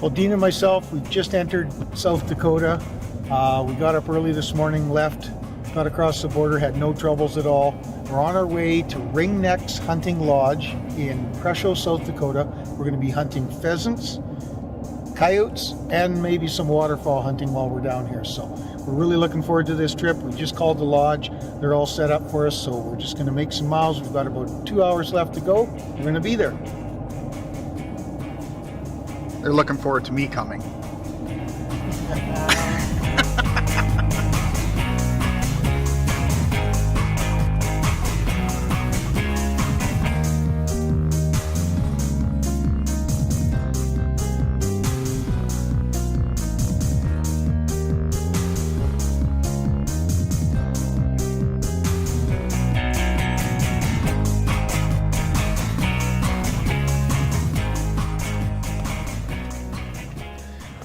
Well, Dean and myself, we just entered South Dakota. We got up early this morning, left, got across the border, had no troubles at all. We're on our way to Ringnecks Hunting Lodge in Presho, South Dakota. We're going to be hunting pheasants, coyotes, and maybe some waterfowl hunting while we're down here. So we're really looking forward to this trip. We just called the lodge. They're all set up for us, so we're just going to make some miles. We've got about 2 hours left to go. We're going to be there. They're looking forward to me coming.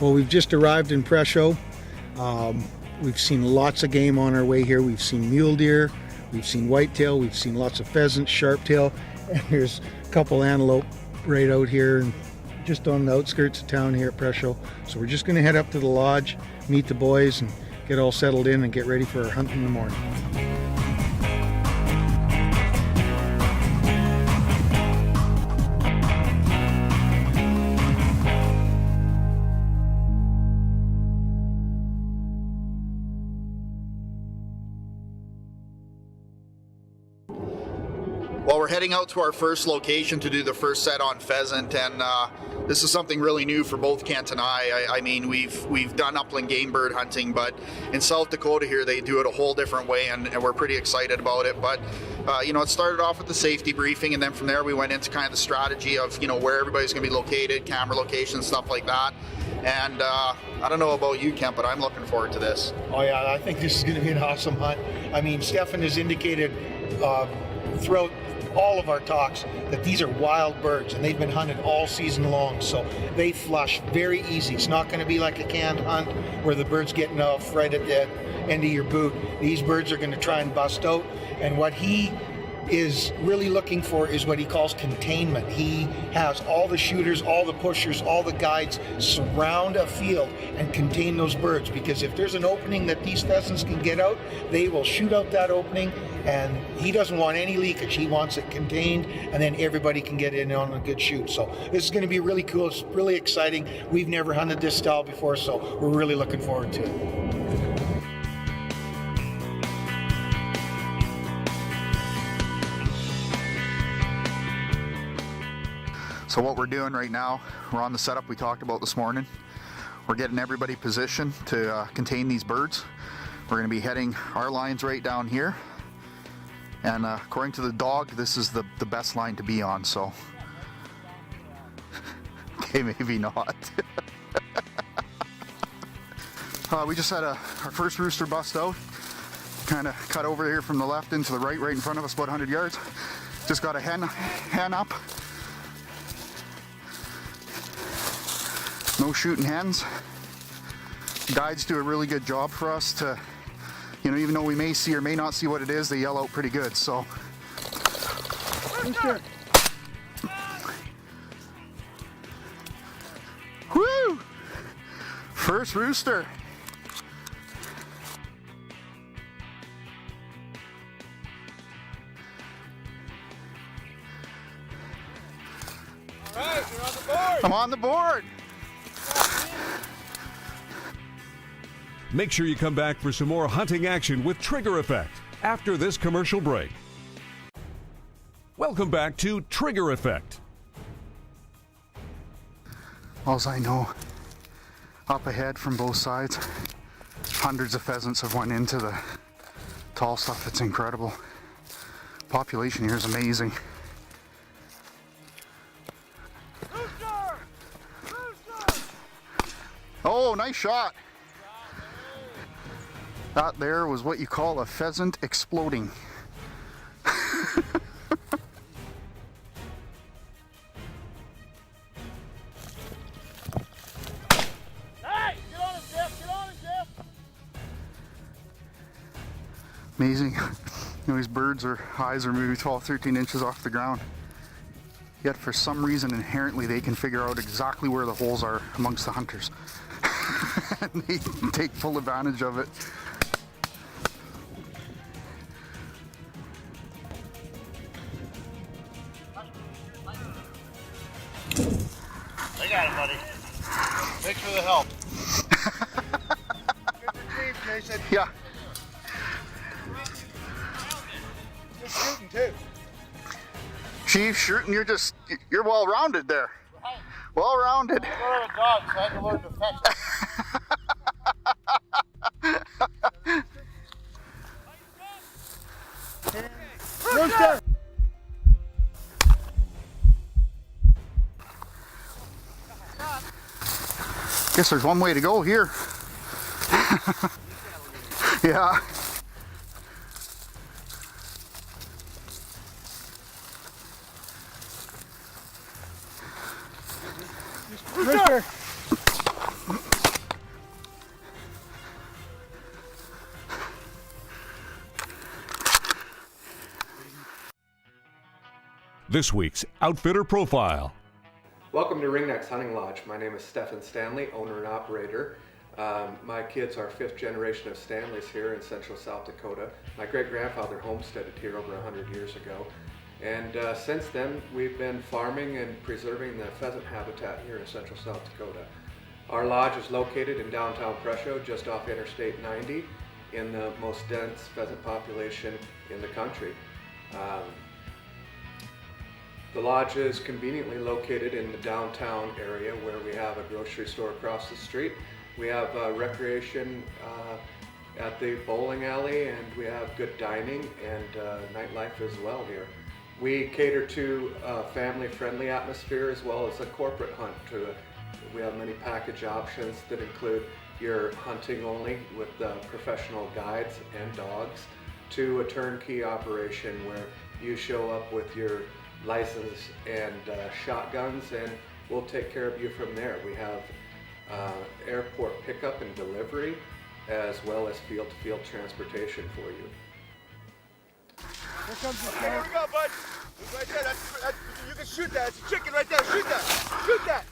Well, we've just arrived in Presho. We've seen lots of game on our way here. We've seen mule deer, we've seen whitetail, we've seen lots of pheasants, sharptail, and there's a couple antelope right out here and just on the outskirts of town here at Presho. So we're just going to head up to the lodge, meet the boys, and get all settled in and get ready for our hunt in the morning. Well, we're heading out to our first location to do the first set on pheasant, and this is something really new for both Kent and I mean, we've done upland game bird hunting, but in South Dakota here they do it a whole different way, and we're pretty excited about it. But you know, it started off with the safety briefing, and then from there we went into kind of the strategy of, you know, where everybody's going to be located, camera location, stuff like that. And I don't know about you, Kent, but I'm looking forward to this. Oh yeah, I think this is going to be an awesome hunt. I mean, Stephan has indicated throughout all of our talks that these are wild birds and they've been hunted all season long, so they flush very easy. It's not going to be like a canned hunt where the bird's getting off right at the end of your boot. These birds are going to try and bust out, and what he is really looking for is what he calls containment. He has all the shooters, all the pushers, all the guides surround a field and contain those birds, because if there's an opening that these pheasants can get out, they will shoot out that opening, and he doesn't want any leakage. He wants it contained, and then everybody can get in on a good shoot. So this is going to be really cool. It's really exciting. We've never hunted this style before, so we're really looking forward to it. So what we're doing right now, we're on the setup we talked about this morning. We're getting everybody positioned to contain these birds. We're going to be heading our lines right down here. And according to the dog, this is the best line to be on, so. Okay, maybe not. We just had our first rooster bust out. Kind of cut over here from the left into the right in front of us, about 100 yards. Just got a hen up. No shooting hens. Guides do a really good job for us to, you know, even though we may see or may not see what it is, they yell out pretty good, so. Rooster. Woo! First rooster. All right, you're on the board. I'm on the board. Make sure you come back for some more hunting action with Trigger Effect after this commercial break. Welcome back to Trigger Effect. Alls I know, up ahead from both sides, hundreds of pheasants have went into the tall stuff. It's incredible. Population here is amazing. Rooster! Rooster! Oh, nice shot. That there was what you call a pheasant exploding. Hey, get on it, Jeff! Get on it, Jeff! Amazing. You know, these birds' eyes are maybe 12, 13 inches off the ground. yet for some reason inherently they can figure out exactly where the holes are amongst the hunters. And they take full advantage of it. I got it, buddy. Thanks for the help. Good retrieve, Jason. Yeah. Good shooting, too. Chief, shooting, you're well-rounded there. Well-rounded. I don't have a dog, so I had to learn to fetch it. Rooster! Guess there's one way to go here. Yeah. Rooster! This week's Outfitter Profile. Welcome to Ringnecks Hunting Lodge. My name is Stephan Stanley, owner and operator. My kids are fifth generation of Stanleys here in central South Dakota. My great-grandfather homesteaded here over 100 years ago. And since then, we've been farming and preserving the pheasant habitat here in central South Dakota. Our lodge is located in downtown Presho, just off Interstate 90, in the most dense pheasant population in the country. The lodge is conveniently located in the downtown area where we have a grocery store across the street. We have recreation at the bowling alley, and we have good dining and nightlife as well here. We cater to a family-friendly atmosphere as well as a corporate hunt. We have many package options that include your hunting only with professional guides and dogs, to a turnkey operation where you show up with your license and shotguns, and we'll take care of you from there. We have airport pickup and delivery, as well as field-to-field transportation for you. Here comes the Here we go, bud. Right there. That's, you can shoot that. It's a chicken right there. Shoot that. Shoot that.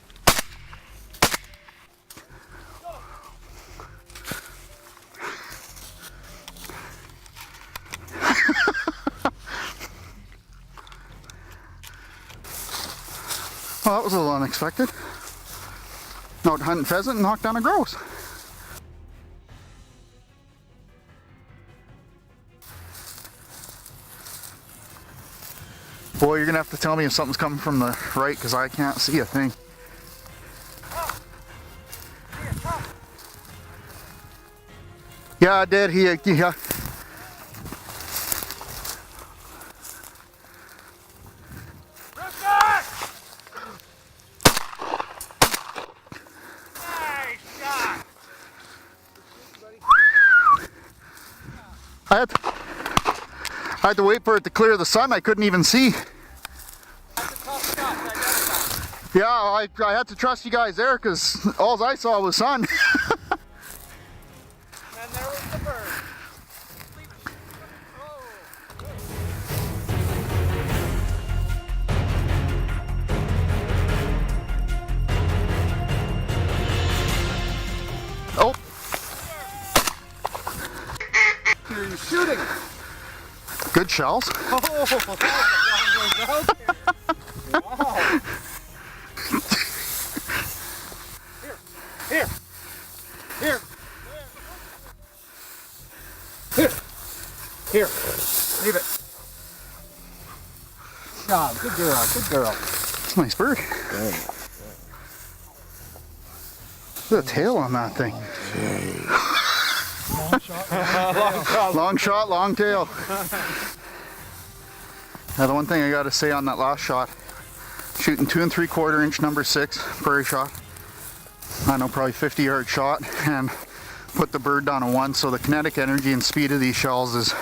Well, that was a little unexpected. Out hunting pheasant and knocked down a grouse. Boy, you're gonna have to tell me if something's coming from the right, because I can't see a thing. Yeah, I did. Yeah. I had to wait for it to clear the sun. I couldn't even see. Yeah, I had to trust you guys there because all I saw was sun. And there was the bird. Oh. You're shooting. Good shells. Oh, that was a long way down. Wow. Here. Here. Here. Here. Leave it. Job. Good girl. Good girl. That's a nice bird. Look at the tail on that thing. Long shot, long tail. Now the one thing I gotta say on that last shot, shooting 2 3/4 inch number 6 prairie shot. I know, probably 50-yard shot, and put the bird down a 1. So the kinetic energy and speed of these shells is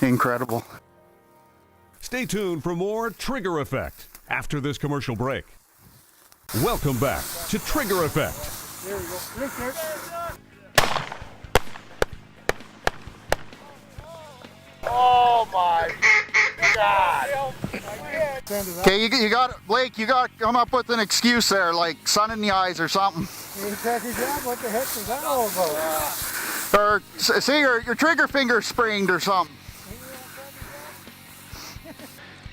incredible. Stay tuned for more Trigger Effect after this commercial break. Welcome back to Trigger Effect. There we go. Rooster. Oh my God! Again. back end of that. Okay, you got Blake. You got to come up with an excuse there, like sun in the eyes or something. Hey, cracker job, what the heck is that all about? Or see your trigger finger sprained or something.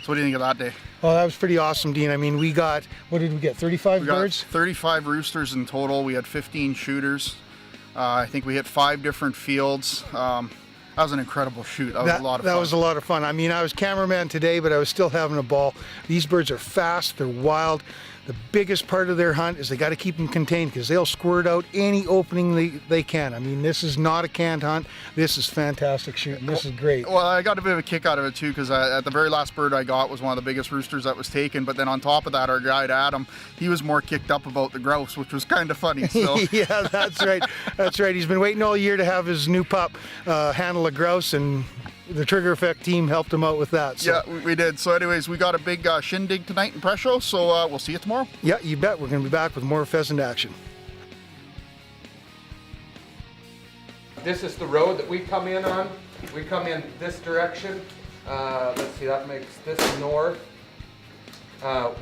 So what do you think of that day? Well, that was pretty awesome, Dean. I mean, we got, what did we get, 35 We got birds? 35 roosters in total. We had 15 shooters. I think we hit 5 different fields. That was an incredible shoot. That was a lot of fun. That was a lot of fun. I mean, I was cameraman today, but I was still having a ball. These birds are fast, they're wild. The biggest part of their hunt is they got to keep them contained because they'll squirt out any opening they can. I mean, this is not a canned hunt. This is fantastic shooting. This is great. Well, I got a bit of a kick out of it too because at the very last bird I got was one of the biggest roosters that was taken. But then on top of that, our guide Adam, he was more kicked up about the grouse, which was kind of funny. So. Yeah, that's right. That's right. He's been waiting all year to have his new pup handle a grouse, and the Trigger Effect team helped him out with that. So. Yeah, we did. So anyways, we got a big shindig tonight in Presho, so we'll see you tomorrow. Yeah, you bet. We're going to be back with more pheasant action. This is the road that we come in on. We come in this direction. Let's see, that makes this north.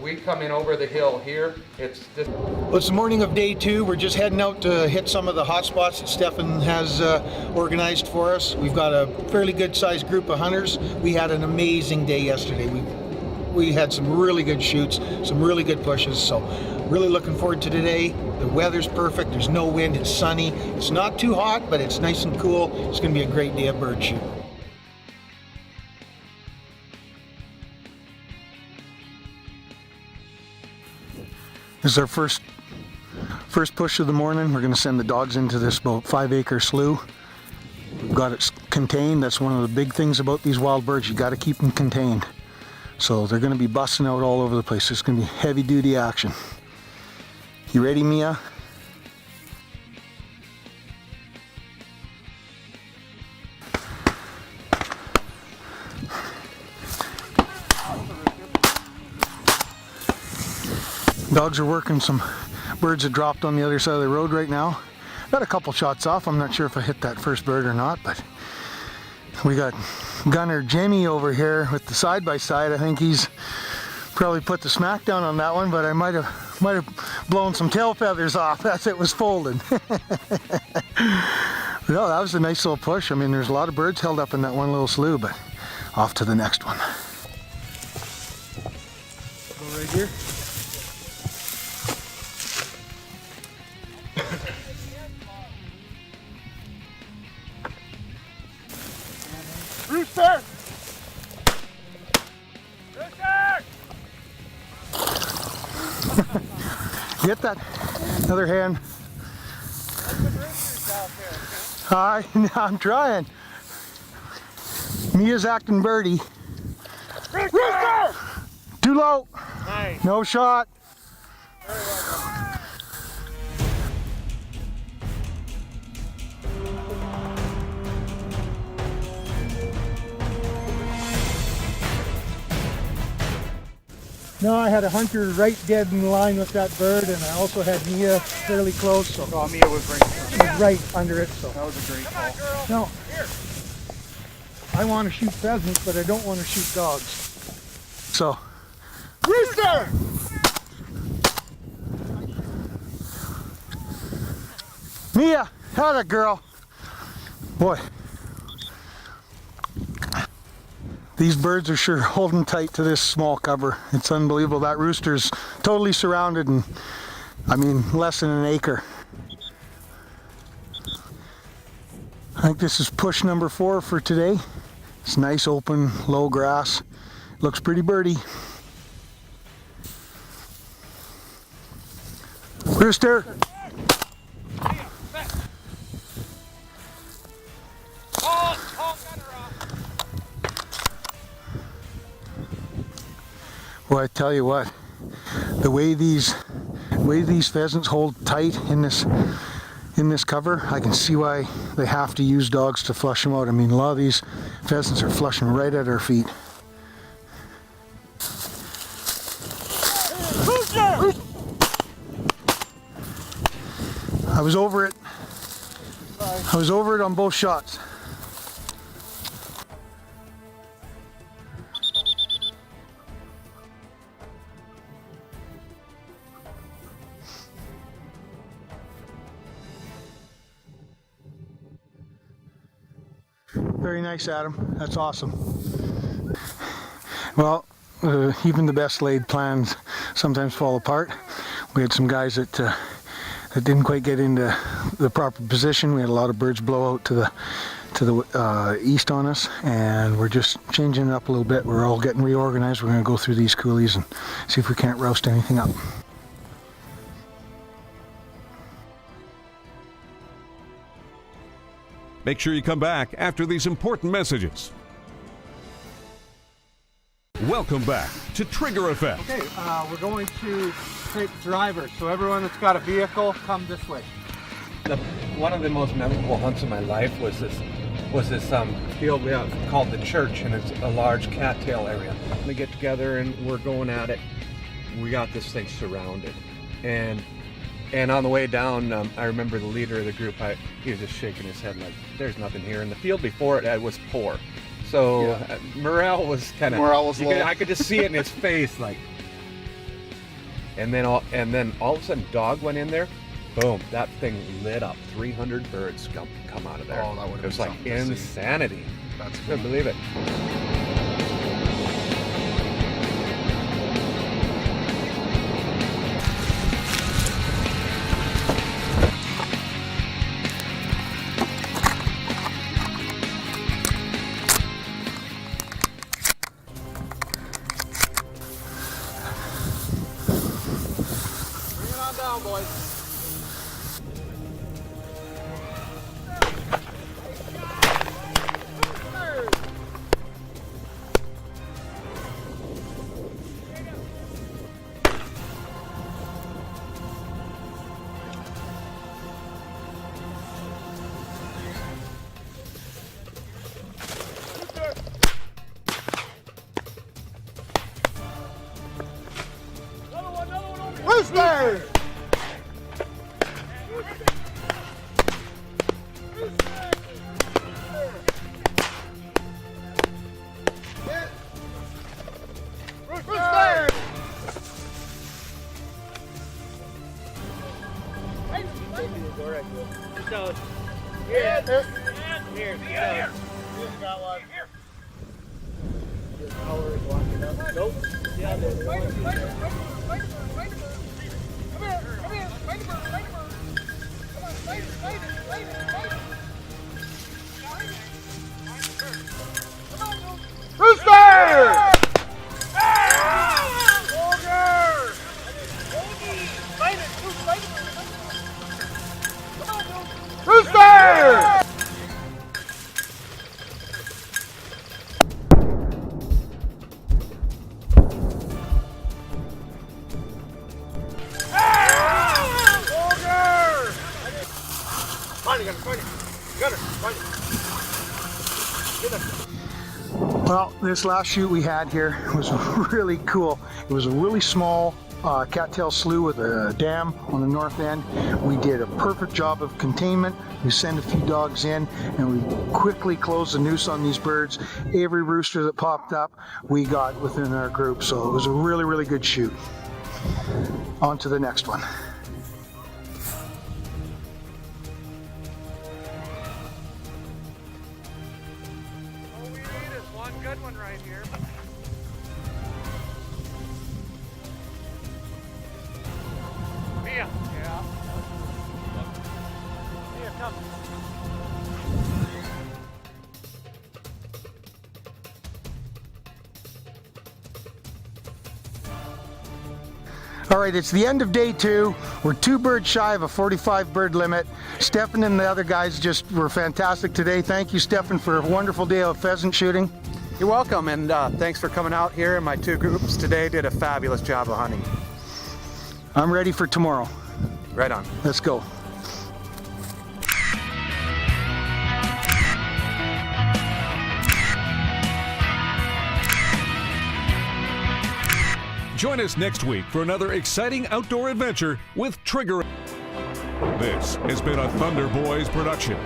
We come in over the hill here. It's this. Well, it's the morning of day 2. We're just heading out to hit some of the hot spots that Stephan has organized for us. We've got a fairly good sized group of hunters. We had an amazing day yesterday. We had some really good shoots, some really good pushes, so really looking forward to today. The weather's perfect, there's no wind, it's sunny. It's not too hot, but it's nice and cool. It's going to be a great day of bird shooting. This is our first push of the morning. We're going to send the dogs into this about 5-acre slough. We've got it contained. That's one of the big things about these wild birds. You got to keep them contained. So they're going to be busting out all over the place. It's going to be heavy duty action. You ready, Mia? Dogs are working some birds that dropped on the other side of the road right now. Got a couple shots off. I'm not sure if I hit that first bird or not, but we got Gunner Jimmy over here with the side-by-side. I think he's probably put the smack down on that one, but I might have blown some tail feathers off as it was folded. No, that was a nice little push. I mean, there's a lot of birds held up in that one little slough, but off to the next one. Go right here. Rooster! Rooster! Get that other hand. I'm trying. Mia's acting birdie. Rooster! Too low. Nice. No shot. No, I had a hunter right dead in line with that bird, and I also had Mia fairly close, so Oh, Mia was right under it. So That was a great call. no, I want to shoot pheasants, but I don't want to shoot dogs. So, Rooster! Mia, had a girl. Boy, these birds are sure holding tight to this small cover. It's unbelievable. That rooster's totally surrounded, and I mean less than an acre. I think this is push number 4 for today. It's nice open low grass. Looks pretty birdie. Rooster. Well, I tell you what, the way these pheasants hold tight in this cover, I can see why they have to use dogs to flush them out. I mean, a lot of these pheasants are flushing right at our feet. I was over it. I was over it on both shots. Very nice, Adam. That's awesome. Well, even the best laid plans sometimes fall apart. We had some guys that didn't quite get into the proper position. We had a lot of birds blow out to the east on us, and we're just changing it up a little bit. We're all getting reorganized. We're going to go through these coulees and see if we can't roust anything up. Make sure you come back after these important messages. Welcome back to Trigger Effect. Okay, we're going to take drivers. So everyone that's got a vehicle, come this way. One of the most memorable hunts of my life was this field we have called the Church, and it's a large cattail area. We get together and we're going at it. We got this thing surrounded, and on the way down, I remember the leader of the group. He was just shaking his head like, "There's nothing here." And the field before it was poor, so morale was kind of low. I could just see it in his face, like. And then all of a sudden, dog went in there. Boom! That thing lit up. 300 birds come out of there. Oh, that would have It was been like something to see. insanity. That's cool. Couldn't believe it. Bring it on down, boys. Rooster! Rooster! Rooster! Rooster! Well, this last shoot we had here was really cool. It was a really small cattail slough with a dam on the north end. We did a perfect job of containment. We sent a few dogs in and we quickly closed the noose on these birds. Every rooster that popped up, we got within our group. So it was a really, really good shoot. On to the next one. One good one right here. Mia. Yeah. Mia, come. All right, it's the end of day 2. We're 2 birds shy of a 45 bird limit. Stephan and the other guys just were fantastic today. Thank you, Stephan, for a wonderful day of pheasant shooting. You're welcome, and thanks for coming out here. My 2 groups today did a fabulous job of hunting. I'm ready for tomorrow. Right on. Let's go. Join us next week for another exciting outdoor adventure with Trigger. This has been a Thunder Boys production.